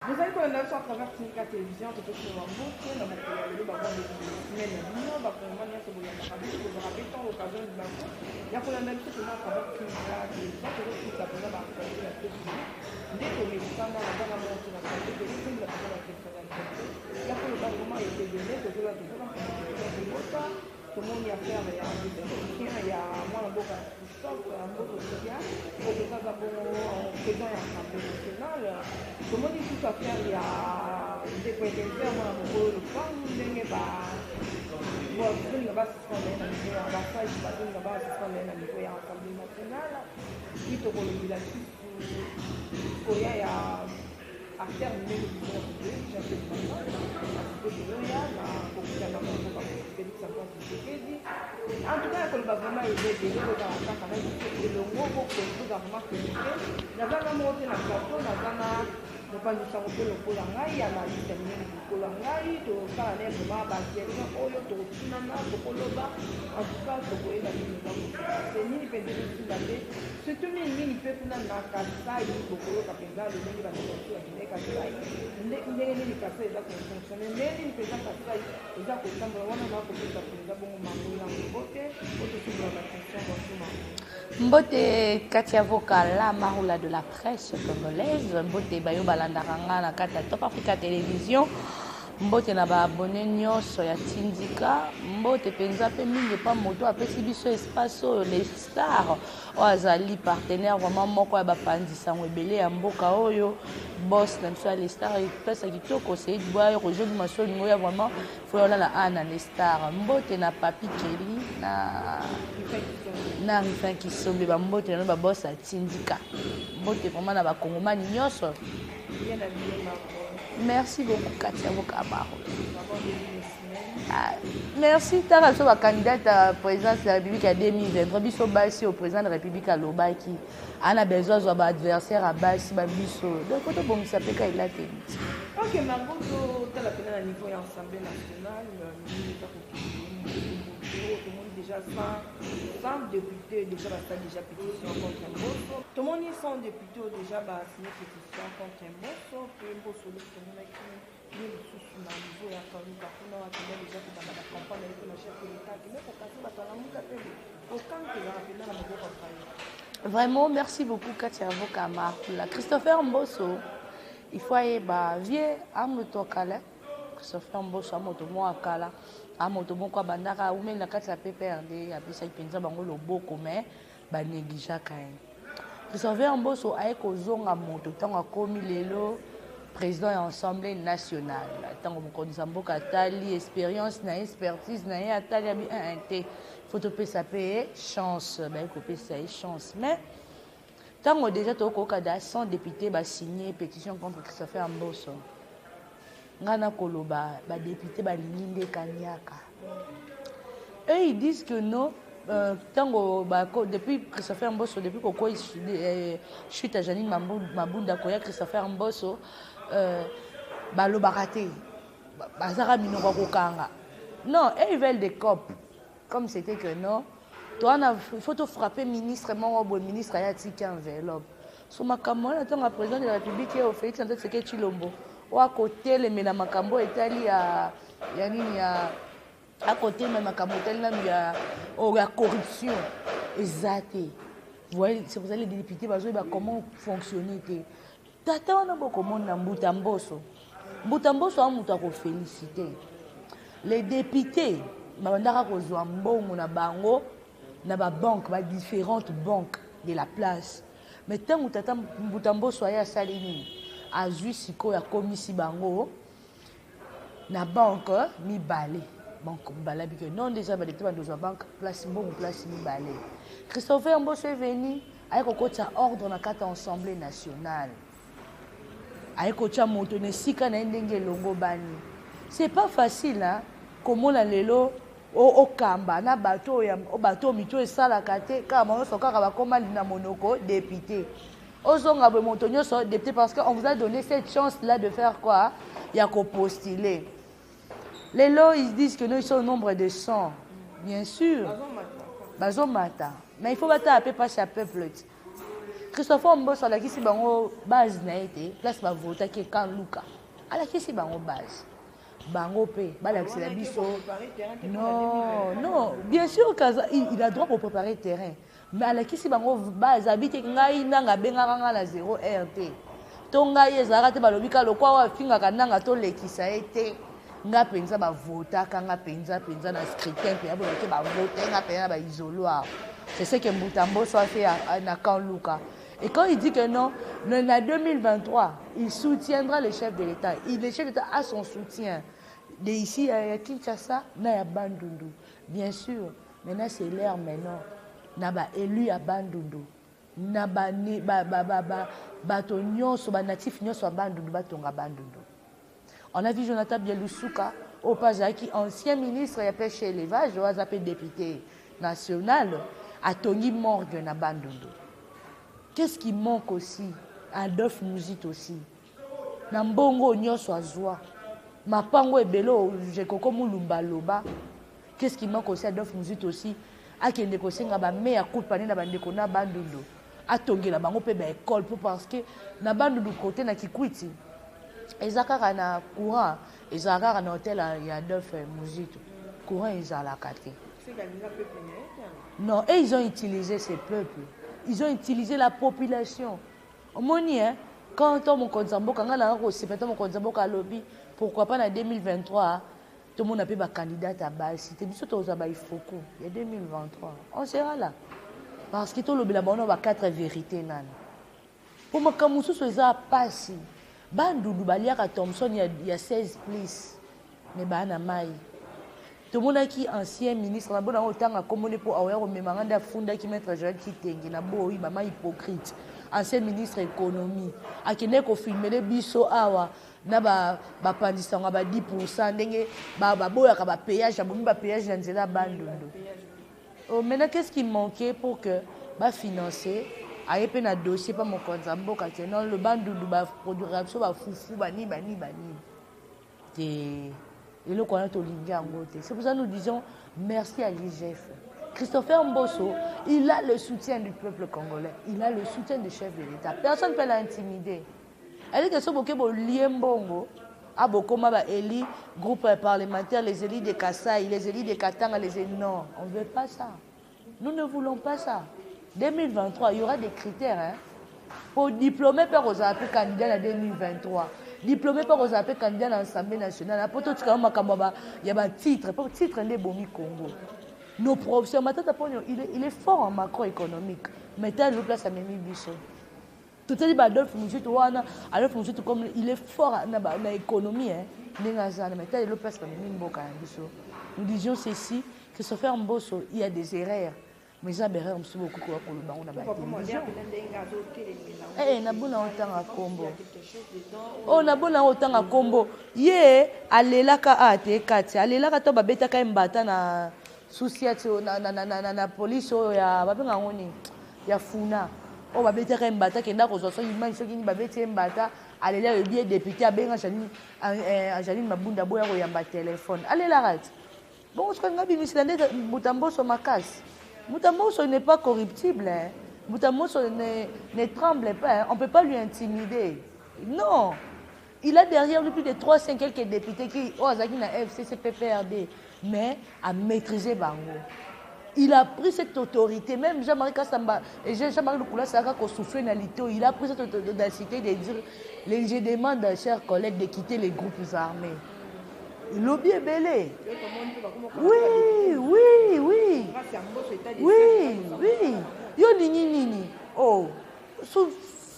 Vous savez qu'on a à travers la télévision, peut-être sur un bout, on a beaucoup de semaines, vous rappelez tant l'occasion du banco. Il y a pour la même chose à travers la télévision, peut-être que ça peut avoir la télévision. Dès que les femmes ont la montée de la santé, de l'île, la personnalité, il y a pour le gouvernement été donné, que je l'ai dit, tout le monde y a fait, il y a moi la boca stop, un beau quotidien, pour que ça soit bon, présent à l'Assemblée nationale. Tout le monde y tout à faire, il y a des présidents, moi la boca, le fond, il y a bon, il y a pas ce qu'on est, il y a pas ça, il y a pas ce qu'on est, il y a l'Assemblée nationale, il y a le legislatif, il y a à terminer le bureau de j'ai fait le matin, parce que il y a beaucoup de gens qui en tout cas, le gouvernement est aidé, le gouvernement est le gros gouvernement qui est là, la montée de la plateau, le panneau le Kolangai, à la liste du Kolangai, de faire un événement bâti, au lieu de Tunana, de Koloba, en tout cas, de Koé, la ligne de c'est ni pédé de Sudabé, c'est tout le mini peuple dans la Kassai, le Kolo Kapenda, le Négé, la Guinée Kassai, les Kassai, là, pour fonctionner, mais les Pézans Kassai, les Akosam, on a compris que les Abon Mamou, l'Angoboté, au-dessus de la question de Mbote Katia Vokala, Marula de la presse congolaise, Mbote Bayo Balandaranga na Kata Top Africa Télévision, Mbote na ba abonné nyonso ya Tindika, Mbote penza pe mingi pa moto apesi biso espace les stars o azali partenaire vraiment moko ya bapandisa ebele ya mboka oyo boss na biso les stars pesa kitoko c'est boya Roger Dimasio ningo ya vraiment faut la ana les stars, Mbote na Papi Kelly na Rifin Kisombe ba Mbote na ba boss ya Tindika, Mbote vraiment na ba kongomani nyonso. Merci beaucoup, Katia Vokamaro. Merci, tu as la candidate à la présidence de la République à 2023. Biso Bassi au président de la République à Lobaki. On a besoin d'un adversaire à Bassi, Biso. Donc, quand on s'appelle il a été. Ok, Margot, tu as la finale à niveau de l'Assemblée nationale. Tout le monde déjà 100 députés déjà déjà pétition contre un bosso. Tout le monde y sont députés déjà signé pétition contre un bosso. Puis un bosso le premier qui est sous le niveau et attendu par tout le monde déjà que dans la campagne avec le chef de l'État qui n'est pas passé par la mouille autant que la rapide dans la mouille. Vraiment, merci beaucoup Katia Vokama. Christopher Mbosso, il faut aller vieux à Motokala. Christopher Mbosso à Motomo Akala. À Motomo kwa bandaka ou même la carte PPRD a bisa ipenza bango loboko mais ba négligea quand même. Christopher Mbosso a ekozonga moto tango komi lelo président ya Assemblée nationale. Tango mokonzi mboka tali expérience na expertise na ya tali ya bien té. Faut te payer chance, ba ekopesa chance mais tango déjà to koka da 100 députés ba signer pétition contre Christopher Mbosso. Ngana koloba ba député ba linginde kanyaka. Eux ils disent que non tango depuis Christopher Mbosso depuis koko chute à Janine Mabunda koya Christopher Mbosso ba lobaraté bazara minoko kokanga. Non, eux ils veulent des copes comme c'était que non. Toi il faut te frapper ministre mon bon ministre a tiki enveloppe. So makambo na tango président de la République au Félix Antoine Tshisekedi Tshilombo. Ou à côté les mena makambo Italie ya nini ya à côté même makambo Italie ya la corruption exacte. Vous voyez c'est pour ça les députés bazo ba comment fonctionner té. Tata on a beaucoup monde na Mbuta Mbosso a muta ko féliciter. Les députés bandaka ko zwa mbongo na bango na ba banque ba différentes banques de la place. Mais tant que tata Mbuta Mbosso ya salini a vu siko ya komisi bango na banque mi balé banque bala biko non déjà ba député dans banque place mbongo place mi balé. Christopher Mbosso est venu avec kokota ordre na kata Assemblée nationale. Avec kocha moto ne sika na ndenge longo bani. C'est pas facile hein comment la lelo o kamba na bateau ya bateau mito esala kate kama soka ba koma na monoko député. Ozonga be montonyo so député parce qu'on vous a donné cette chance là de faire quoi? Il y a qu'au postuler. Les lots ils disent que nous ils sont au nombre de 100. Bien sûr. Bazomata. Mais il faut battre à peu pas chaque peuple. Christopher Mbosso alakisi bango base na été place ba vota ki kan Luka alakisi bango base bango pe balakisi la biso non bien sûr il a droit pour préparer terrain mais alakisi bango base habite ngai nanga bengaka nga na 0 RT to ngai ezalaka te balobi ka lokwa wa fingaka nanga to lekisa ete nga penza ba vota kanga penza na scrutin pe abo ke ba vota nga penza ba isoloir. C'est ce que Mbuta Mbosso a fait à Kan Luka. Et quand il dit que non, en 2023, il soutiendra le chef de l'État. Le chef de l'État a son soutien. De ici à Kinshasa, il y a Bandundu. Bien sûr, maintenant c'est l'heure maintenant. Il y a élu à Bandundu. Il y a natif à Bandundu. On a vu Jonathan Bieloussouka, au Pazaki, ancien ministre, il a fait chez l'élevage, il a fait député national. À Tony Morgue na Bandundu. Qu'est-ce qui manque aussi? Adolphe Mouzit aussi. Nambongo nyonso azwa. Mapango ebelo jekoko mulumba loba. Qu'est-ce qui manque aussi? Adolphe Mouzit aussi. Akende kosenga ba me ya coupe na bandeko na Bandundu. Atongela bango pe ba école parce que na Bandundu côté na Kikwiti. Ezakaka na courant, ezakaka na hôtel ya Adolphe Mouzit. Courant ezalaka te. Non, et ils ont utilisé ces peuples. Ils ont utilisé la population. Au moni, hein, quand on me konzambo, quand on a reçu, on me konzambo à lobby, pourquoi pas en 2023, tout le monde a pu être candidat à base. C'était bien sûr que il faut il y a 2023. On sera là. Parce que tout le monde a 4 vérités. Pour moi, quand Moussou se a passé, Bandundu Baliaka Thompson, il y a 16 places. Mais Bana Maï. Tout le monde qui est ancien ministre, on a autant à commander pour avoir un mémorandum à fonder qui met Joël Kitenge, na bo maman hypocrite, ancien ministre économie, à qui n'est qu'au filmer les biso awa, na ba pandisson à 10%, dengue ba boya ka ba péage, ba péage dans la Bandundu. Oh, maintenant qu'est-ce qui manquait pour que ba financer, aye pe na dossier pas mon compte Zamboka que non le Bandundu ba production ba foufou bani. Et le connaît au c'est pour ça que nous disons merci à l'IGF. Christopher Mbosso, il a le soutien du peuple congolais. Il a le soutien du chef de l'État. Personne ne peut l'intimider. Elle est question de Liembongo, Abokoma, Eli, groupe parlementaire, les élites de Kassai, les élites de Katanga, les élites. Non, on ne veut pas ça. Nous ne voulons pas ça. 2023, il y aura des critères. Hein, pour diplômer par aux candidats en 2023. Diplômé par aux appels candidats à l'Assemblée nationale. Il y a un titre. Pour titre, il est bon Congo. Nos professeurs, il est fort en macroéconomique. Mais il est place à Mimi Bisso. Tout est dit, Adolphe Mouzit, comme il est fort en économie. Mais il est place à Mimi Bisso. Nous disions ceci, que se faire Mbosso, il y a des erreurs. Mais ça, c'est beaucoup pour le baron de la télévision. Eh, Nabuna autant à combo. Oh, Nabuna autant à combo. Ye, alelaka ate kati. Alelaka to babeta ka mbata na souciate na police ya babenga ngoni ya funa. Oh, babeta ka mbata kenda ko zo so imani so kini babeta mbata. Alela le bien député abenga Janine Mabunda boya ko yamba téléphone. Alelaka. Bon, je connais bien Misilande Mutambo so makasi. Mbuta Mbosso n'est pas corruptible. Hein. Mbuta Mbosso ne tremble pas. Hein. On ne peut pas lui intimider. Non. Il a derrière lui plus de 300 quelques députés qui ont na FCC, PPRD, mais à maîtriser Bango. Il a pris cette autorité. Même Jean-Marie Kassamba et Jean-Marie Lukula Saka qui ont soufflé dans l'ito, il a pris cette audacité de dire je demande, chers collègues, de quitter les groupes armés. Lobby est belé. Oui. Yo nini. Oh. Sous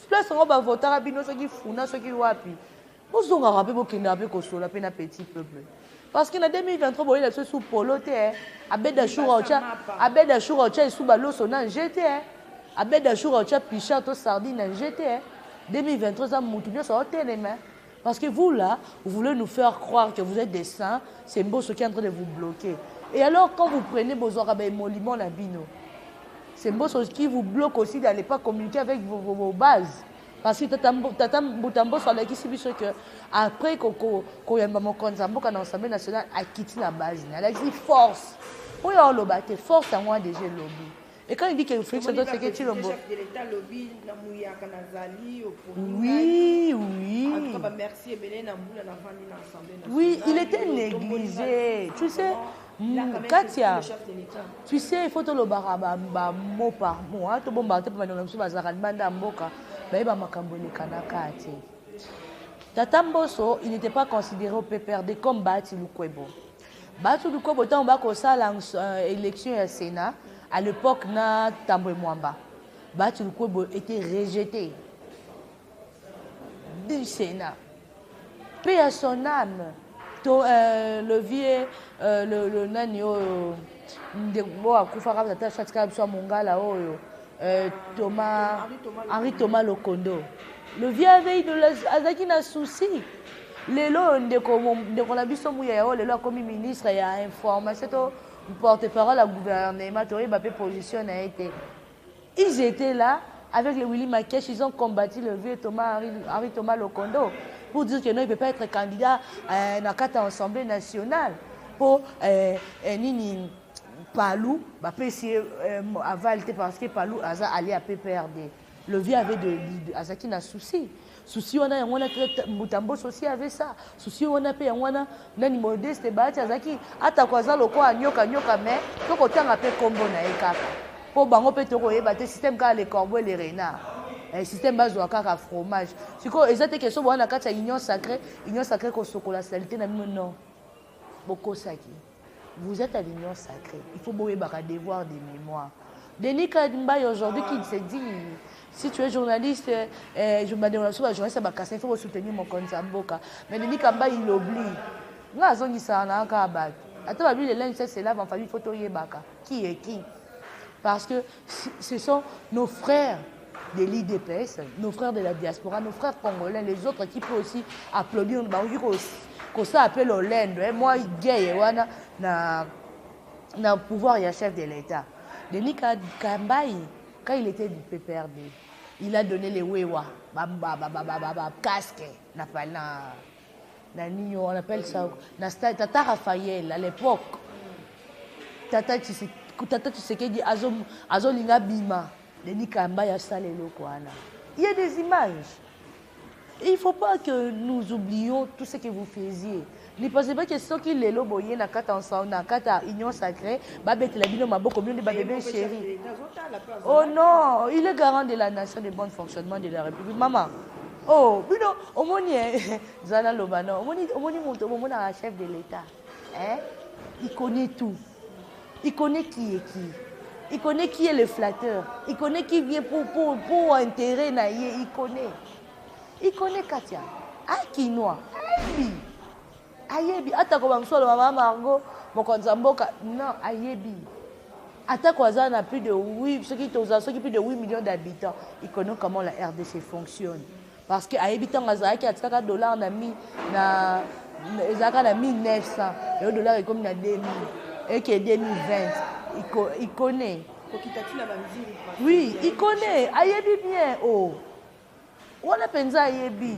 place on va voter à bino ceux qui funa ceux qui wapi. Vous on va rappeler que n'a pas consoler peine petit peuple. Parce que en 2023 bon il a sous poloté Abeda Choura Ocha sous balo sona GT. Abeda Choura Ocha picha to sardine GT. 2023 ça mutunyo ça hôtel les mains. Parce que vous, là, vous voulez nous faire croire que vous êtes des saints, c'est Mbosso qui est en train de vous bloquer. Et alors, quand vous prenez vos oreilles émoluments, la bino, c'est Mbosso qui vous bloque aussi d'aller pas communiquer avec vos bases. Parce que Tata Mbutambo sur la question que après qu'on y a mon Konzambo quand l'Assemblée nationale a quitté la base, elle a dit force. Pour y avoir le force à moi déjà lobby. Et quand il dit que Félix Antoine Tshisekedi Tshilombo. Oui, oui. Oui, il était négligé. Tu sais, Katia, tu sais, il faut te le baraba mot par mot. Tu bon bateau pour nous bazara banda mboka. Ba makambo le kanaka ati. Tata Mbosso, il n'était pas considéré au PPRD comme Bati Lukwebo. Bati Lukwebo, tant qu'on a l'élection au Sénat, à l'époque, na Tambwe Mwamba. Bati Lukwebo était rejeté du Sénat. Paix à son âme. Le vieux, le nanio, Henri Thomas Lokondo. Le vieux avait de Azaki n'a souci. Lelo ndeko na biso muya ya lelo comme ministre ya information porte-parole à gouvernement tori ba position a été. Ils étaient là avec le Willy Makesh, ils ont combattu le vieux Henri Thomas Lokondo pour dire que non, il ne peut pas être candidat dans la Assemblée nationale pour Nini Palou, avalé parce que Palou a allé à PPRD. Le vieux avait de Azaki n'a souci. Souci on a Mutambo aussi avait ça. Souci on a payé on a nani modeste bati Azaki ata kwaza lokwa nyoka mais to ko tanga pe kombo na ekaka. Pour bango pe to ko yeba te système ka les corbeaux et les renards. Système base de kaka fromage. Siko ezate question bona kata union sacrée ko sokola salité na non. Boko saki. Vous êtes à l'union sacrée. Il faut boyer baka devoir de mémoire. Denis Kadimbaye aujourd'hui qui se dit si tu es journaliste, je me demande sur la journaliste, il faut soutenir mon compte Mboka. Mais Denis Kadimbaye il oublie. Nous avons dit ça en Akabat. Attends, lui, les linges, c'est là, en famille, photo Yebaka. Qui est qui? Parce que ce sont nos frères de l'IDPS, nos frères de la diaspora, nos frères congolais, les autres qui peuvent aussi applaudir. Qu'on s'appelle Hollande. Moi, gay, na pouvoir, il y a chef de l'État. Denis Kadimbaye, quand il était du PPRD, il a donné les wewa, casque, on appelle ça, Tata Raphaël à l'époque. Tata Tshisekedi Azolinga Bima, Denis Kadimbaye a salé le Kouana. Il y a des images. Il ne faut pas que nous oublions tout ce que vous faisiez. Ne pensez pas que ceux qui les loboyent na kata ensemble, na kata union sacrée, babette la bino maboko mieux de bébé chéri. Oh non, il est garant de la nation, de bon fonctionnement de la République. Maman. Oh, bino, omoni Zana Lobano, omoni monto, omoni un chef de l'État. Hein? Il connaît tout. Il connaît qui est qui. Il connaît qui est le flatteur. Il connaît qui vient pour intérêt naïe. Il connaît Katia. Akinoa. Ayebi. Ata ko bamsolo mama Margot, mokonza mboka. Non, ayebi. Ata ko azana plus de 8, ceux qui plus de 8 millions d'habitants, ils connaissent comment la RDC fonctionne. Parce que ayebi tangaza qui a $, na mi na ezaka na 1900, et le dollar est comme na 2000 et que 2020, il connaît. Oui, il connaît. Ayebi bien oh. On a pensé à Yebi.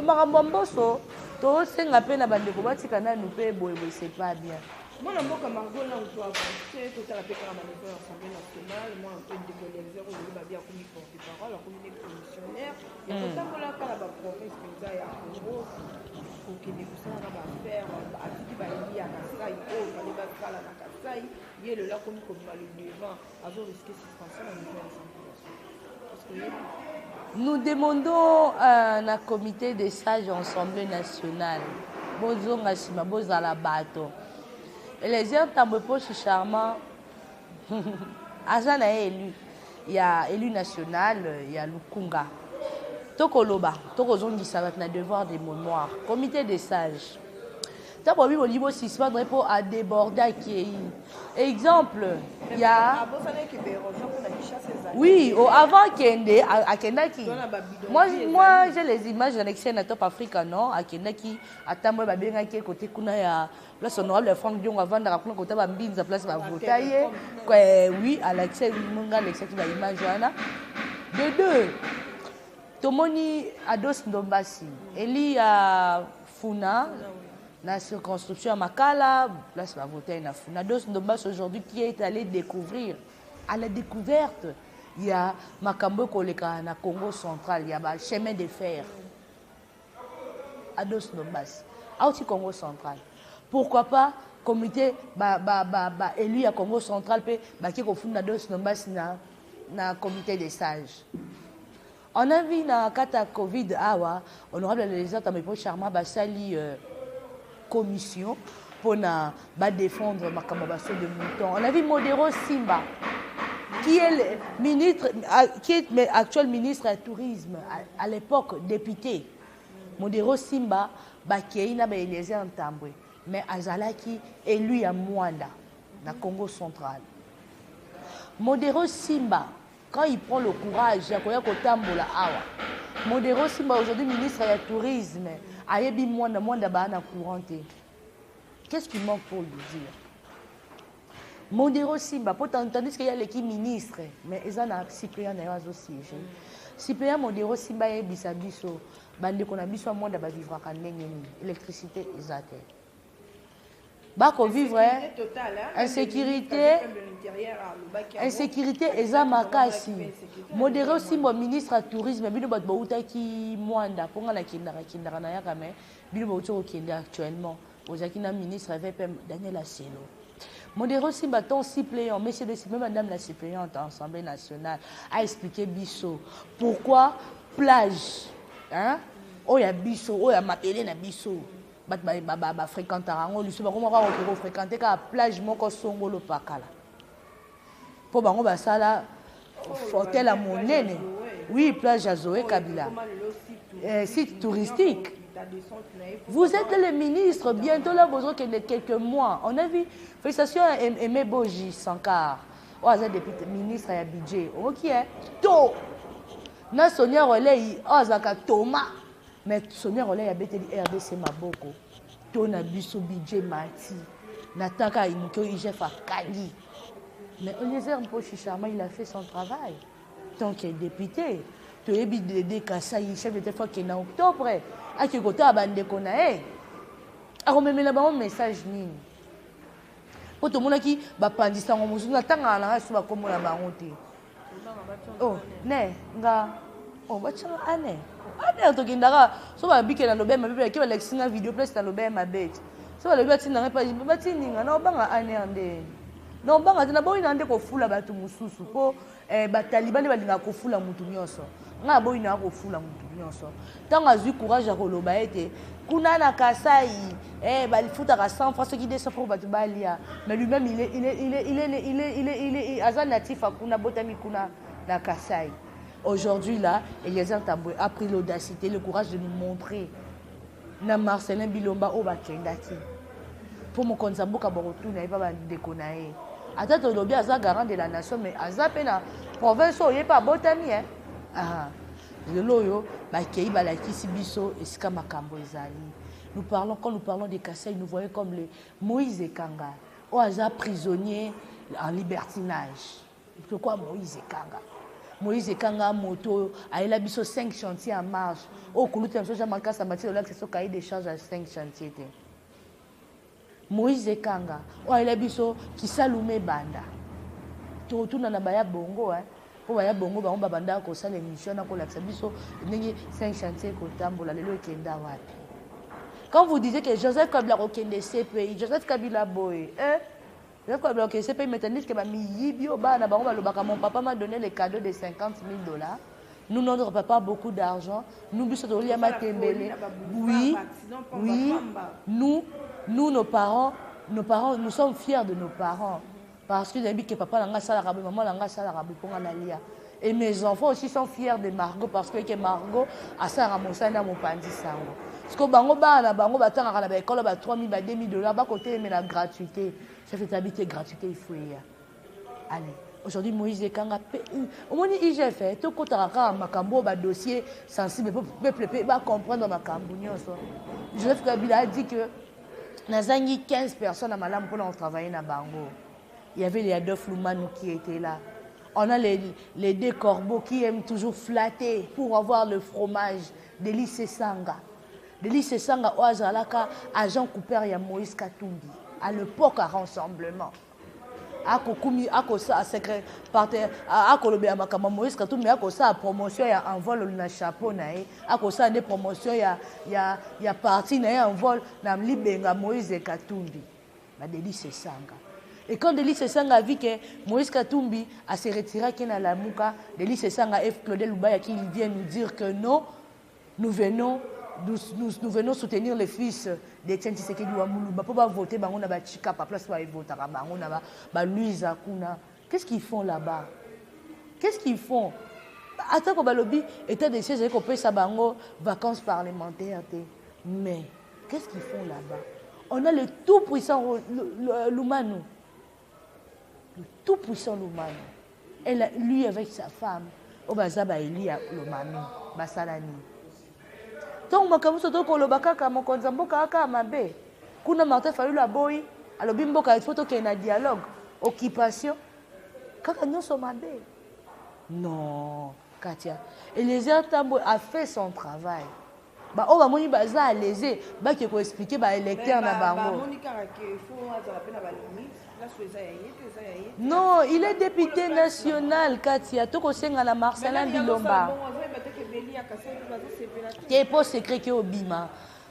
Marambamboso, tout ce qu'on appelle la bande de combat, c'est qu'on a nous payé, c'est pas bien. Moi, je suis Margot, là où tu as avancé, tout à la paix à l'Assemblée nationale, moi, un peu de décoloniser, on va dire comme porte-parole, comme une commissionnaire. Il y a autant de la province, il y a Congo, pour qu'il y ait tout ça, on va faire, à qui va y aller à Kassai, il va aller à Kassai, il y a le là comme le devant, à risquer suspension à l'Assemblée nationale. Parce que nous demandons à un comité des sages de l'Assemblée nationale. Et les gens sont charmants. Azana est élu. Il y a élu national, il y a Lukunga. Tokoloba, Tokozongi, ça va être un devoir de mémoire. Comité des sages. Tabobi au niveau sisma pour à déborder qui exemple il y a oui avant Kende à Kendaki moi j'ai les images de l'excès na Top Africa non à Kendaki atambo ba benga qui côté kuna ya là honorable Franck Dion avant de rappeler côté ba mbinza place ba votailler oui à l'excès munga l'excès qui va image wana de deux Tomoni Ados Ndombasi Eli à Funa la circonscription à Makala, place va voter na Funa. Dos Ndombas aujourd'hui qui est allé découvrir à la découverte, il y a Makambo Koleka na Congo central, il y a un chemin de fer. À Dos Nombas, aussi Congo central. Pourquoi pas, comité élu à Congo central, qui a fondé Dos Nombas na comité des sages. On a vu dans le Covid, honorable législateur Tamepo Charma Basali commission pour défendre Makamabasso de Mouton. On a vu Modero Simba, qui est actuel ministre du tourisme, à l'époque député. Modero Simba, qui est Eliezer Ntambwe, mais Azalaki élu à Mwanda, dans le Congo central. Modero Simba, quand il prend le courage, il y a Tambola Awa. Modero Simba, aujourd'hui ministre du tourisme, Ayebi Mwanda Bana couranté. Qu'est-ce qui manque pour lui dire? Modero Simba, tandis qu'il y a l'équipe ministre, mais ils ont Cyprien aussi. Cyprien Modero Simba et Bissabiso, bande qu'on a biso Mwanda ba vivre à l'électricité exacte. Bako vivre insécurité eza makasi. Modero Simba ministre du tourisme bino bat bauta ki Mwanda ponga na kindara na yaka mais bino bauta okende actuellement. Ozaki na ministre avec Daniel Asselo. Modero Simba ton suppléant, monsieur de même madame la suppléante à l'Assemblée nationale a expliqué biso pourquoi plage hein oya biso oya mapelé na biso ba fréquenter ngo liso ba comment va fréquenter ka plage moko songolo pakala. Po bango ba sala hôtel à monene. Oui, plage à Zoé Kabila. Site touristique. Vous êtes le ministre, bientôt là, vous aurez quelques mois. On a vu, félicitations à Aimé Boji Sankar. Oh, vous êtes député, ministre à budget. Ok, to. Na Sonia Roley, oh, Zaka Thomas. Mais Sonia Roley a bêté RDC Maboko. To na biso budget mati. Nataka Imuko Ijef a Kali. Mais Eliezer Mposhi Charma, il a fait son travail. Tant qu'il est député. Tu es bidé Kassaï, chef de téléphone qui est en octobre. A qui côté à bande konae. A remettre là bas un message nini. Pour tout le monde qui va pandisa en musu na tanga na sur comme la baronté. Oh, né, nga. Oh, ba tchana ane. Ane to kindara, so ba bike na lobe ma bebe ki ba lexinga video place na lobe ma bet. So ba lobe tinga pa ba tininga na obanga ane ande. Na obanga tina boyi na ande ko fula batu mususu po ba taliban ba linga ko fula mutu nyonso. Nga boyi na ko fula mutu nyonso. Tanga zu courage à koloba ete kuna na Kasai ba lifuta ka 100 francs qui descend pour batu balia mais lui-même il est azan natif à kuna botami kuna na Kasai. Aujourd'hui là, Eliezer Ntambwe a pris l'audacité, le courage de nous montrer na Marcelin Bilomba au bakendati. Pour mon konzamboka borotu na ba déconner. Ata to lobi aza garant de la nation mais aza pe na province o pas botami hein. Ah. Loyo bakei balakisi biso esika makambo ezali. Quand nous parlons des Kassai, nous voyons comme le Moïse Ekanga, oaza prisonnier en libertinage. Pourquoi Moïse Ekanga? Moïse Ekanga moto a eu biso 5 chantiers en marche. Au kuluta msoja makasa matière là que ce cahier des charges à 5 chantiers. Moïse Ekanga o a eu biso kisalume banda. To tuna na baya bongo hein. Pour ya bongo ba banda ko sala émission na ko la biso ndenge 5 chantiers ko tambola lelo ekenda wapi. Quand vous disiez que Joseph Kabila okende CPI, Joseph Kabila boy, Joseph Kabila okende CPI maintenant que ba miyibio ba na bango ba lobaka mon papa m'a donné les cadeaux de $50,000. Nous notre papa a beaucoup d'argent, nous biso to liya matembele. Oui. Oui. Nous nos parents, nous sommes fiers de nos parents. Parce que j'ai dit que papa l'a sala rabi, maman l'a sala rabi pour analia. Et mes enfants aussi sont fiers de Margot parce que Margot a ça ramosa na mon pandi sango. Parce que bango ba tanga na ba école ba $3,000 ba $2,000 ba côté mais la gratuité. Ça fait habiter gratuité il faut y. Allez, aujourd'hui Moïse Ekanga au moins IGF fait tout kotaka makambo ba dossier sensible peuple ba comprendre makambo nyonso. Joseph Kabila a dit que nazangi 15 personnes à malam pour travailler na bango. Il y avait les Adolphe Loumanou qui étaient là. On a les deux corbeaux qui aiment toujours flatter pour avoir le fromage de lycée Sanga. De lycée Sanga, Oazalaka, agent Cooper et Moïse Katumbi. À l'époque, à Rassemblement. akosa secret partenaire akolobela makambo Moïse Katumbi akosa promotion ya envol na chapeau na ye akosa nde promotion ya parti na ye envol na libenga Moïse Katumbi Délice Sanga. Et quand Délice Sanga a vu que Moïse Katumbi a se retiré qui na la Mouka, Délice Sanga et Claudel Loubaya qui vient nous dire que non, nous venons soutenir les fils d'Etienne Tshisekedi Ouamoulou. Pour pas voter, on a ba chika pa place va voter, on a ba Louise Akuna. Qu'est-ce qu'ils font là-bas? Qu'est-ce qu'ils font? Attends qu'on balobi état de siège qu'on peut ça bango vacances parlementaires. Mais qu'est-ce qu'ils font là-bas? On a le tout puissant Loumano. Le tout puissant Loumano. Et lui avec sa femme, Obazaba Elia Loumami, Basalani. Donc, je suis en train de dire que Martin Fayulu Aboy, alors Bimboka, il faut qu'il y ait un dialogue, occupation. Kaka nous sommes mabé. Non, Katia. Eliezer Tambo a fait son travail. Bah, on va moni baza à léser, bah qui peut expliquer bah électeur na bango. Non, il est député national, Katia. Toko senga na Marcelin Bilomba. Qui est pas secret qui est au Bima.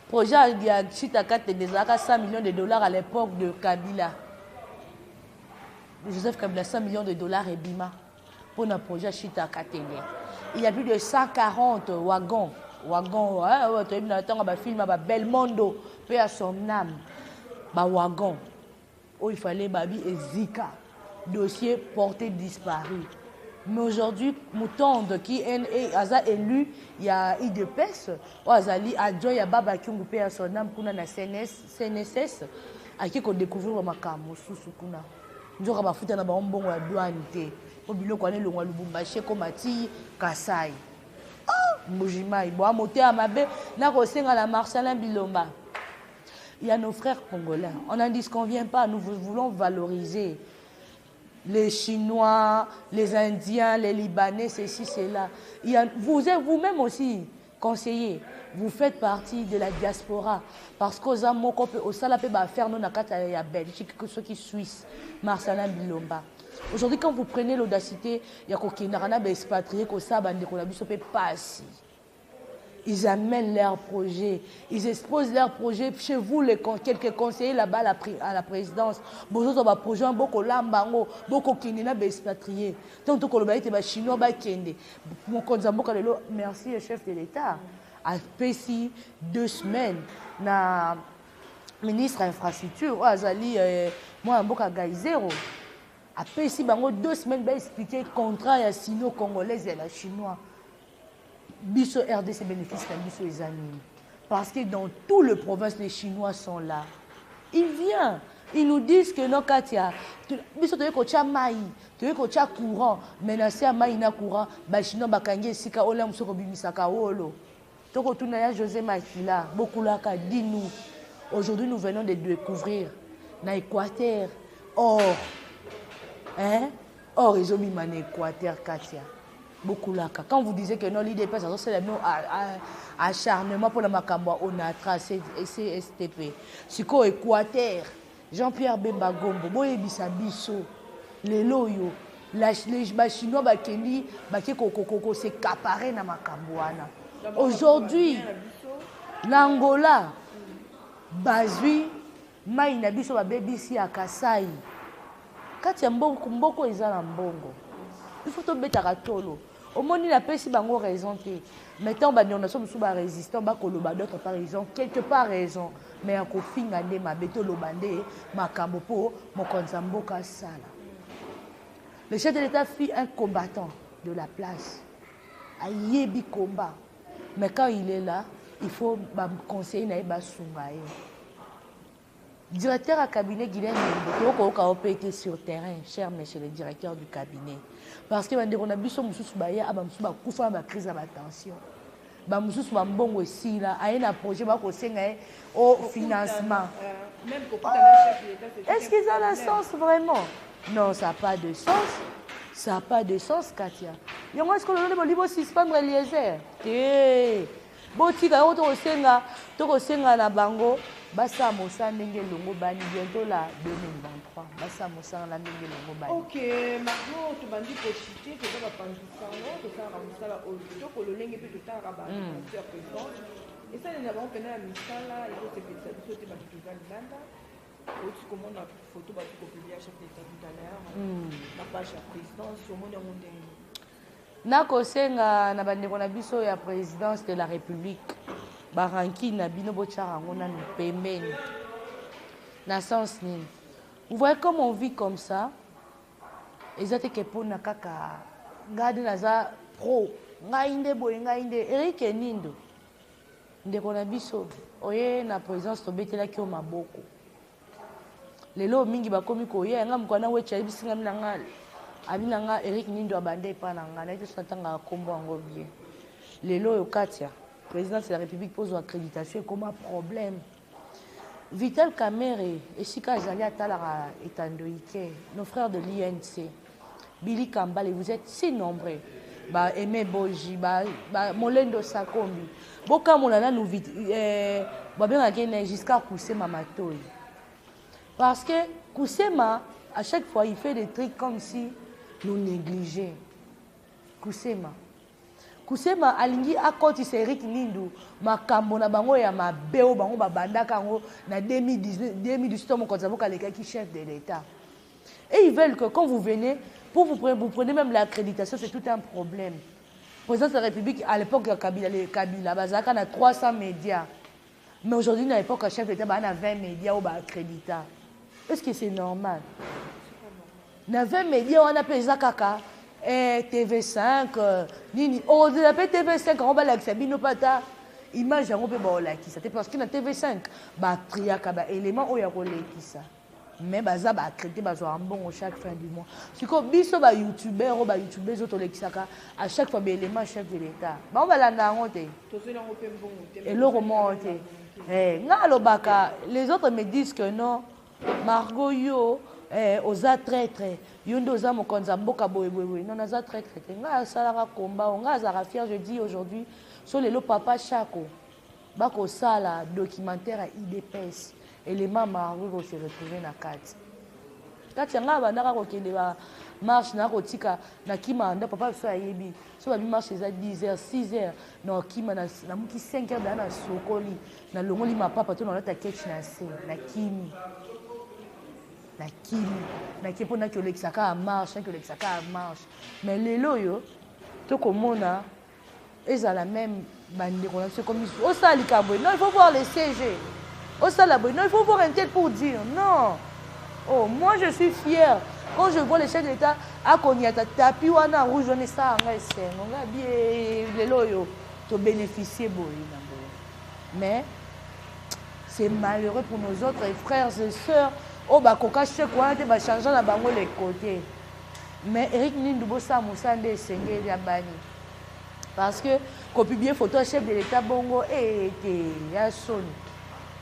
Projet il y a chita 100 millions de dollars à l'époque de Kabila. Joseph Kabila 100 millions de dollars et Bima pour un projet chita 4. Il y a plus de 140 wagons. Wagon, tu as vu un film à Belmondo, paix à son âme. Wagon, où il fallait Babi et Zika, dossier porté disparu. Mais aujourd'hui, Moutonde qui est élu, il y a IDPS, Azali, Adjo, il y a Baba Kyungu, paix à son âme, Kuna na CNSS, à qui qu'on découvre ma camo, Sousukuna. Nous avons foutu dans un bon douane, au bilo qu'on est le Lubumbashi, Komati, Kasai. Mojimai, boa moté à Mabé, n'a reçu à la Marcelin Bilomba. Il y a nos frères congolais. On n'en dit qu'on ne vient pas. Nous voulons valoriser les Chinois, les Indiens, les Libanais, ceci, cela. Vous êtes vous-même aussi conseiller. Vous faites partie de la diaspora. Parce qu'aux Amoko, au Salapé, faire nos nakata ya Belgique, ceux qui Suisse, Marcelin Bilomba. Aujourd'hui, quand vous prenez l'audacité, il y a des expatriés qui passent. Ils amènent leurs projets, ils exposent leurs projets chez vous, quelques conseillers là-bas à la présidence. Beaucoup de projets, beaucoup de beaucoup de expatriés. Tant que les Chinois, merci au chef de l'État. A fait 2 semaines, na ministre infrastructure, Azali, moi, Mboka Gaizero. Après, ici, 2 semaines, il expliquer le contrat ya sino-congolaise et la chinois. Biso RDC bénéficie de Biso les amis. Parce que dans tout le province, les Chinois sont là. Ils viennent. Ils nous disent que non, Katia, Biso tu es kocha maï, tu es kocha courant, menacé à maï na courant, les Chinois bakangé sika ola musoko bimisaka olo. Toko tunaya José Makila, beaucoup là ka dis-nous. Aujourd'hui, nous venons de découvrir dans l'Équateur, or. Hein? Or, ils ont mis en Équateur, Katia. Beaucoup là. Quand vous disiez que non, l'IDP, c'est le nom acharnement pour la Makamba, on a tracé CSTP. C'est quoi Équateur? Jean-Pierre Bemba Gombo, Boye Bissabiso, les Loyo, les Chinois, Bakeli, Bakeko, c'est caparé dans Makambouana. Aujourd'hui, l'Angola, Bazui, Maïna Biso, Babébisi à Kasaï. Quand il y a mboko ezala mbongo, il faut tomber taratolo. Au moins il a pas si bango raison. Maintenant on a sommes sous ba résistant ba koloba d'autres par raison, quelque part raison, mais en ko finga de ma beto lobande makambo po mo konza mboka sala. Le chef de l'État fut un combattant de la place. Ayebi combat. Mais quand il est là, il faut conseiller na ba sungaye. Directeur à cabinet Guilherme Nembo, qui a été sur terrain, cher monsieur le directeur du cabinet. Parce que on a vu son moussous baya, abamsouba koufa ma crise à tension. Ba moussous ba mbongo aussi là, a un projet ba ko senga au financement. Est-ce qu'ils ont le sens vraiment? Non, ça n'a pas de sens. Ça n'a pas de sens, Katia. Yango est-ce que le niveau suspendre Eliezer? Botika to ko senga na bango. basa mosa ndenge longo bani bientôt la 2023 basa mosa la ndenge longo bani. Ok, maintenant tu bandi pochité tu vas pas pantisano tu ça ramsala au to ko lolenge pe tu ta raba sur président et ça les avons peine la misala il faut te faire ça tu vas tu vas landa au-dessus comment on a photo ba tu publier à chaque état tout à l'heure la page à présidence au monde monde nako senga na bandeko na biso ya présidence de la République baranki na bino bochara ngona no pembeni na sens nini. Vous voyez comme on vit comme ça. Ezate ke pona kaka ngadi naza pro ngainde boye ngainde Eric Nindo ndeko na biso oye na présidence tobetela ki o maboko lelo mingi bakomi ko ye nga mkwana wecha bisinga minanga abinanga Eric Nindo abande pa na nga na ite satanga kombo ngo bien lelo yo Katia président de la République pose accréditation comme un problème. Vital Kamerhe et Sika Zali Atalara et Andoïke, nos frères de l'INC, Billy Kambale, vous êtes si nombreux. Bah, Aimé Boji, bah, Molendo Sakombi. Boka Molana nous vite, bien jusqu'à Koussema Matoy. Parce que Koussema, à chaque fois, il fait des trucs comme si nous négligeons. Koussema alingi akoti Eric Nindo makambo na bango ya mabeo bango babandaka ngo na 2018 mon konzavoka leka qui chef de l'État. Et ils veulent que quand vous venez vous prenez même l'accréditation, c'est tout un problème. Le président de la République à l'époque Kabila bazaka na 300 médias. Mais aujourd'hui à l'époque chef de l'État ba na 20 médias ou ba accrédita. Est-ce que c'est normal? Na 20 médias on appelle ça kaka TV5 nini on appelle TV5 on va l'accès bino pata image on peut ba lakisa c'est parce que na TV5 ba triaka ba élément o ya ko lekisa mais baza ba accrédité ba zo ambon chaque fin du mois siko biso ba youtubeur ba youtubeuse to lekisaka à chaque fois ba élément chef de l'État ba on va la ndangote to sela ngo pe mbongo te et le remonte ngalo baka les autres me disent que non Margot yo oza traître yondo oza mokonza mboka boye non naza traître nga salaka komba nga azara fier je dis aujourd'hui sur les papa chako bako sala documentaire à IDPS élément Margot se retrouver na kati nga bandaka ko kende ba marche na ko tika na kima nda papa so ayebi so ba marche za 10h 6h na kima na muki 5h na sokoli na longoli ma papa to na lata ketch na se na kimi na qui pour que l'exaka marche que l'exaka marche mais les loyo to komona eza la même bande relation comme au salika boy non il faut voir les CG au salabo non il faut voir un tel pour dire non oh moi je suis fier quand je vois les chefs de l'État à Konyata tapi wana rouge on est ça on a bien les loyo to bénéficier boy mais c'est malheureux pour nos autres frères et sœurs. Oh bah koka chèque quoi te ba changer na bango les côtés mais Eric Nindo bosa musande senge ya bani parce que ko publier photo chef de l'État bongo et que ya son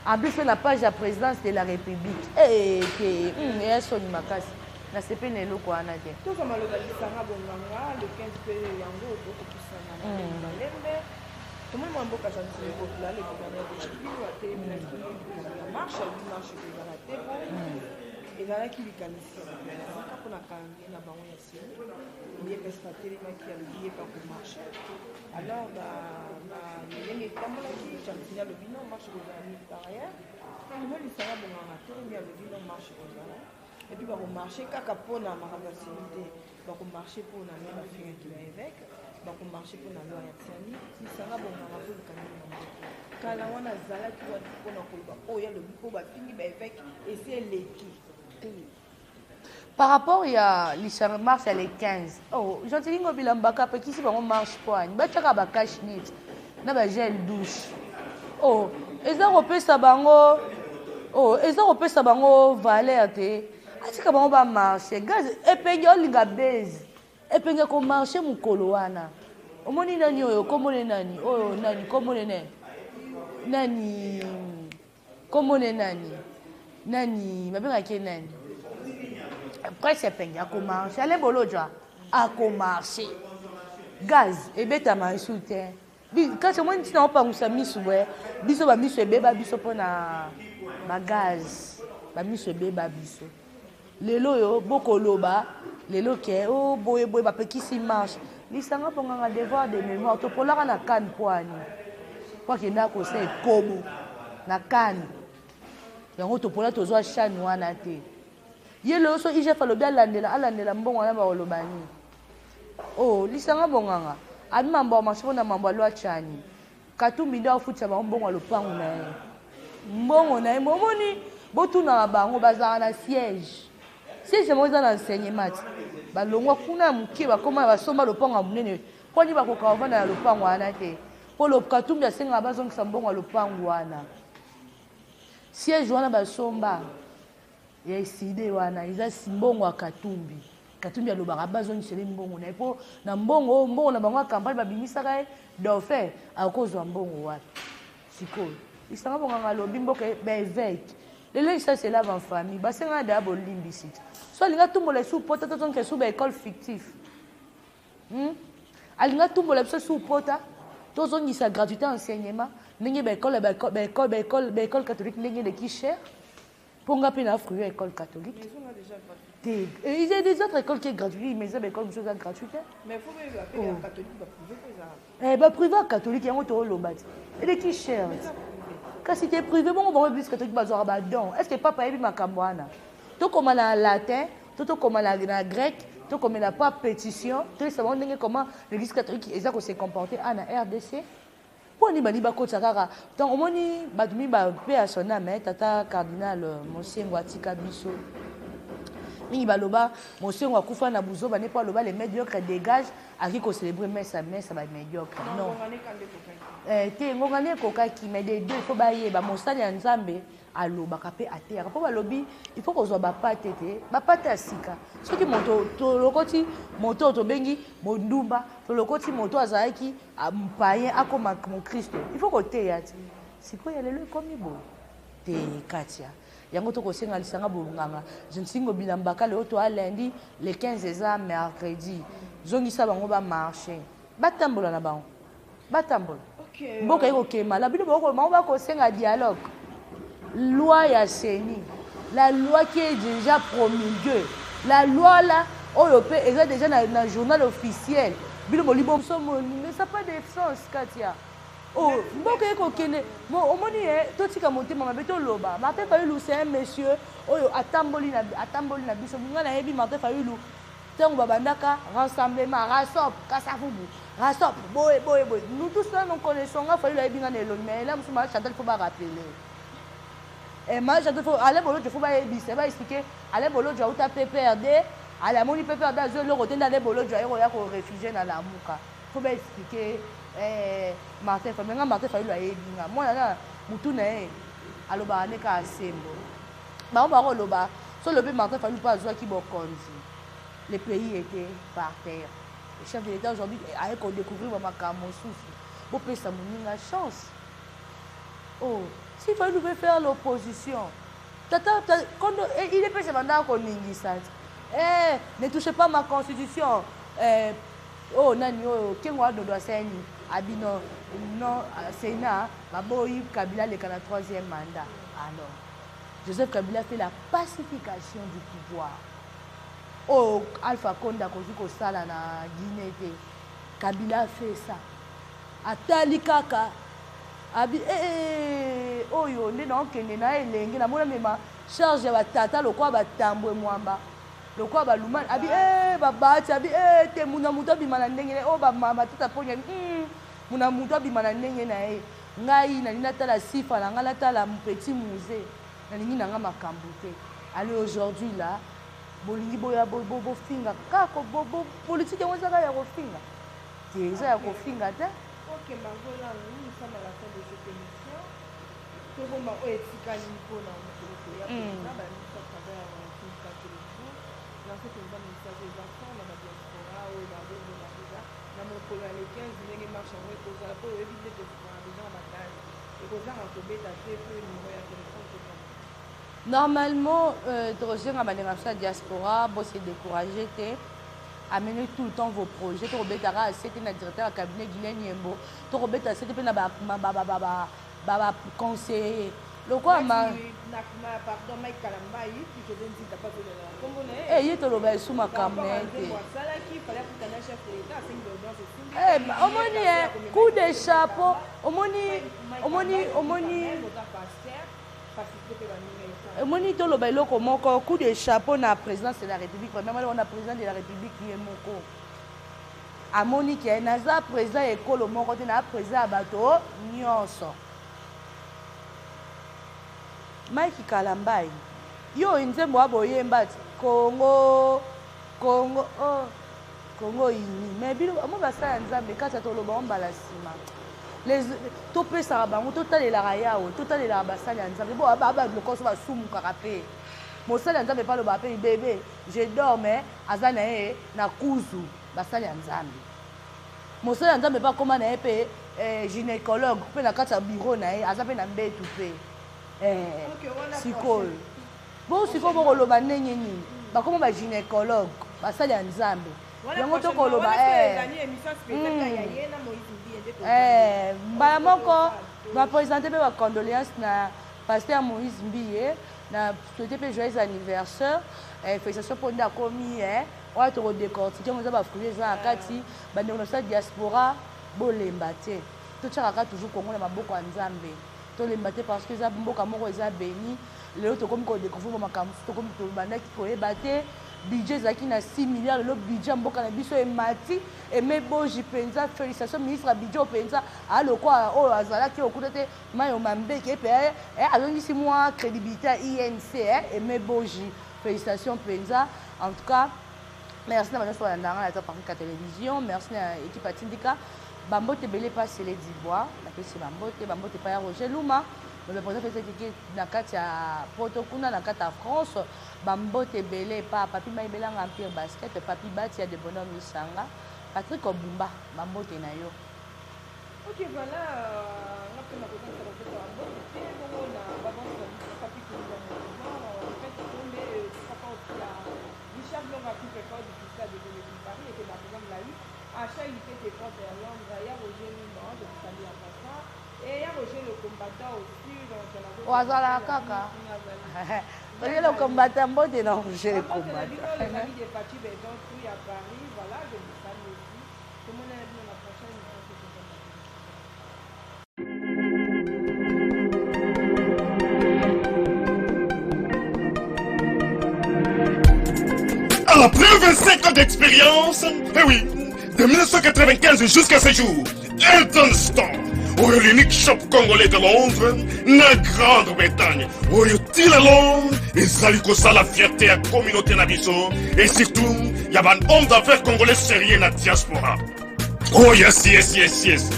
en plus la page de la présidence de la République et que ya son makasi na sepe ne loko ana te tout comme le balisanga bonganga le 15 pe yango to ko pisana na lembe tout le monde boka chanter ko la le gouverneur de la ville wa te na marche de la tebo et là qui likanisi ka pona kangi na bango ya sini ni prestataire ma qui a lié par pour marcher alors ndenge tamola ki chantina le bino marche de la nuit derrière tout le monde sera bon en attendre bien le bino marche comme ça et puis va marcher kaka pona makambasimité va marcher pour na même affaire qui va avec va marcher pour na loi ya tsani ni sanga bon na ko kangi kala wana zala ki wa pona ko ba o ya le ko ba fini ba avec et c'est l'équipe. Par rapport à l'histoire mars elle est 15 oh j'entends ngo bilambaka pe kisi bango marche point ba tchaka ba cash net na ba gel douche oh eza repesa bango valeur te atika bango ba marche gaz epenge olinga base epenge ko marche mukolo wana omoni nani oyo komone nani oyo nani komone nani mabenga ke nani après c'est epenge ko marche ale boloja a ko marche gaz ebeta ma soutien kasi omoni ntina opangwisa miso boye biso bamiso ebeba biso mpona bagaz bamiso ebeba biso lelo oyo bokoloba lelo ke o boyeboye bapekisi marche lisanga mponganga devoir de mémoire topolaka na kane poani po akenda kosa ekobo na kane yango topola tozwa chane wana te ye lelo so igef alobi alandela mbongo wana bakoloba nini o lisanga bonganga abi mambo ya masho na mambo alwa chani katumbi nde afutisa bango mbongo alopangu na ye mbongo na ye momoni botunaka bango bazalaka na siège mo eza na enseignement balongwa kuna ya moke bakoma basomba lopango ya monene mpo ni bakoka bavanda na lopango wana te mpo katumbi asengaka bazongisa mbongo ya lopango wana siège wana basomba ya eside wana eza mbongo ya katumbi katumbi alobaka bazongisele mbongo na ye mpo na mbongo na bango ya campagne babimisaka ye dauphin akozwa mbongo wapi sikoyo lisanga bonganga alobi mboka baevêque lelo isasela bafamille basengana daya bolimbisi so alinga tumbola esu pota tozongisa esu baécole fictif alinga tumbola biso esu pota tozongisa gratuité enseignement ndenge baécole catholique ndenge eleki cher mpo nga mpe na fruit ya école catholique il y a des autres écoles qui sont gratuites, mais il y a des écoles qui sont gratuites. Mais il faut que les catholiques soient privés. Les catholiques, ils ont le bâti. Et les qui cher. Quand c'était privé, bon, on va plus catholique, ils ont un don. Est-ce que papa a eu ma camboana? Tout comme en latin, tout comme en grec, tout comme la pas pétition, tout ça, comment l'église catholique s'est comportée en RDC. Pour les bali bako tsakaka donc au moins badumi ba paix à son âme tata cardinal monsieur Ngwatika biso mingi baloba monsieur Ngwakufa na buzo ba ne pas loba les médiocres dégagent aki ko célébrer messe ba médiocre non te ngongane kokaki mais des deux faut ba yeba mosali ya nzambe aloba kapé à terre po balobi il faut kozwa ba patete ba pata sika soki moto to lokoti moto to bengi mondumba to lokoti moto azaki mpayen akoma mon Christ il faut côté ya siko ya lelo comme bo te Katia yango to ko senga lisanga bolunganga je nsingo bilambaka le to lundi le 15 eza mercredi zongisa bango ba marché batambola na bango batambola mboka iko kema la bino boko bango ba ko senga dialogue loi ya CENI, la loi qui est déjà promulguée, la loi là, est déjà dans le journal officiel. Mais ça n'a pas de sens, Katia. Oh, donc on m'a dit, tout ce qui a monté, Martin Fayulu, c'est un monsieur, Atamboli na biso, Martin Fayulu, rassemblement, rassop, Kassafoubou, rassop, boy. Nous tous là, nous connaissons, Fayulu a bien mais là, Chantal, il faut pas rappeler. Et moi, je faut aller bolo, je faut pas expliquer. Aller bolo, je vais PPRD. Aller moni PPRD, je le retourne aller bolo, je vais réfugier dans la mouka. Faut pas expliquer. Martin Fayulu, Martin Fayulu a ebinga. Moi là, mutu na e. Aloba aneka asembo. Ba on ba loba. So le Martin Fayulu pas joie qui bon konzi. Le pays était par terre. Le chef de l'État aujourd'hui a découvert makambo souci. Bo pe sa moninga chance. Oh. S'il fallait nous faire l'opposition, il est passé pendant qu'on ne touchez pas ma constitution. Oh, Nanyo, qui doit s'ennuyer. Abino, non, Sénat, Baboyi, Kabila, le 43e mandat. Alors, Joseph Kabila fait la pacification du pouvoir. Oh, Alpha Konda, Koziko Sala, na Guinée, Kabila fait ça. Atali Kaka. Abi oyo nde nakende na elenge namona mema charge ya batata lokwa batambwe mwamba lokwa baluma abi babati abi te muna mutu abima na ndenge o bamama tata ponya muna mutu abima na ndenge na ye ngai nalingi natala sifa na ngai natala petit musée nalingi na ngai makambo te allez aujourd'hui là bolingi boya bofinga kako politique yango ezaka ya kofinga te eza ya kofinga te. Ok, voilà, nous sommes à la fin de cette émission. Tout le monde est étiqueté pour nous. Il y a des gens qui sont à travers tout le téléphone. Dans cette émission, nous sommes des enfants, dans la diaspora, ou dans des gens qui sont dans les 15 minutes, marchent en route, pour éviter de faire des gens à bataille. Et pour ça, on peut mettre à faire un numéro de téléphone. Normalement, dans la diaspora, c'est découragé. amenez tout le temps vos projets. Tu as c'était le directeur du cabinet Guinée Niembo. Tu as c'était conseiller. Le quoi ma pardon Mike Kalambai qui je donne dit pas de eh il te le va sous ma caméra. Omoni coup de chapeau. Omoni to lo bailo comme coup de chapeau na présidence de la République. Même on a président de la République qui est moko. Amoni qui est naza président école moko na président bato nyonso. Mike Kalambai yo nzembo aboyemba Congo oh Congo ini mais bilo mo basa nzambe kata to loba mbala sima les to pesa bango to talela raya o to talela basali nzambe bo aba loko so basumu karape mo sala nzambe pa loba pe bébé je dormais azana na kuzu basali nzambe mo sala nzambe pa koma na pe gynécologue pe na kata bureau na azape na mbetu pe sikoyo bo sikoyo bo koloba ndenge nini bakoma ba gynécologue basali ya nzambe yango tokoloba mbala moko bapresente mpe bacondoléance na paster Moïse Mbiye na souhaite mpe joyeux anniversaire félicitation mpo nde akomi oyo tokodécortique yango eza bafruit eza na kati bandeko na sa diaspora bolemba te totiakaka toujours kongo na maboko ya nzambe tolemba te parce que eza mboka moko eza béni lelo tokomi kodécouvrir makambo tokomi tobandaki koyeba te budget ezalaki na 6 milliards lelo budget ya mboka na biso emati emeboji mpenza félicitation ministre ya budget mpenza alokwa oyo azalaki okuta te mayo mambeki epe azongisi mwa crédibilité ya inc emeboji félicitation mpenza en tout cas merci na banyonso balandanga na ta parc ya télévision merci na équipe ya tindika bambote belé pas les dibois na pesi bambote pa ya Roger Luma le président fait que na kati ya poto kuna na kati ya France bambote belé pa papi maibela empire basket papi bati ya de bonheur misanga Patrick Obumba bambote na yo. OK voilà on a pris la présence de la bambote et on a babon papi qui nous a en fait on est papa aussi la Richard Longa qui fait quoi du fiscal de Paris et que par exemple là Acha il fait des comptes à Londres, il y a Roger Luma, je vous salue en passant, et il y a Roger le combattant aussi, donc il y a la Ouazala Kaka. Roger le combattant, bon, c'est non, Roger le combattant. Les amis des partis, donc, oui, à Paris, voilà, je vous salue aussi. Tout le monde est venu la prochaine émission. Après 25 ans d'expérience, eh oui, de 1995 jusqu'à ce jour, Edenstone, l'unique shop congolais de Londres, la Grande-Bretagne, il est Londres, et ça la fierté à la communauté nabiso, et surtout, il y a un homme d'affaires congolais sérieux dans la diaspora. Oh yes, yes, yes, yes.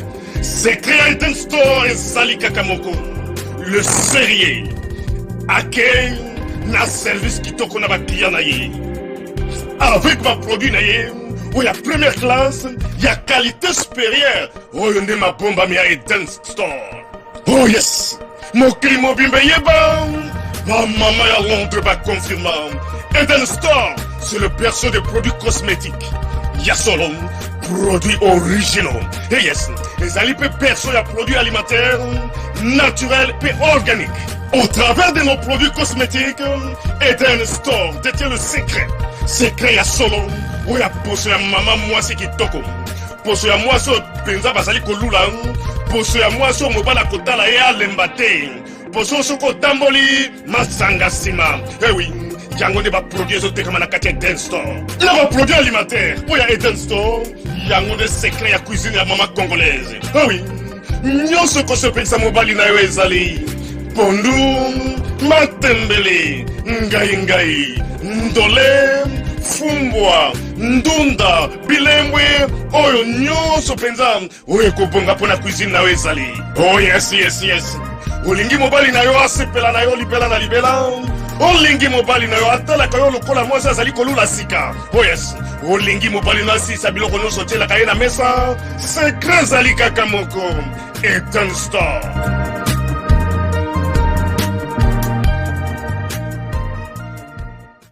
C'est créé Edenstone et Sali Kakamoko, le sérieux, à quel na service qui toko na ba client na ye. Avec ma produit na ye, où il y a première classe, il y a qualité supérieure. Oh, il y a ma bombe à Eden Store. Oh yes, mon client bimbe yeba. Ma maman à Londres va confirmer. Eden Store, c'est le berceau de produits cosmétiques. Il y a solo produits originaux. Et yes, les alipes berceau de produits alimentaires, naturels et organiques. Au travers de nos produits cosmétiques, Eden Store détient le secret. Secret ya solo. Oya poso ya mama mwasi kitoko. Poso ya mwasi penza basali kolula. Poso ya mwasi mobala kotala ye alemba te. Poso soko tamboli masanga sima. Eh oui, yango de ba produits ezoteka na kati ya Eden Store. Na ba produits alimentaires. Oya Eden Store, yango de secret ya cuisine ya mama congolaise. Eh oui, nyonso ko se pensa mobali na yo ezali. Pondu, matembele, ngai, ndole, fumbwa, ndunda, bilembwe, oyo nyonso penza, oyo kobonga pona cuisine na ezali. Oh yes, yes, yes. Olingi mobali na yo asepela na yo libela na libela. Olingi mobali na yo atala kayo lokola mwasi azali kolula sika. Oh yes. Olingi mobali na sisa biloko nyonso tiela kaye na mesa. Secret zali kaka moko. Eden Store.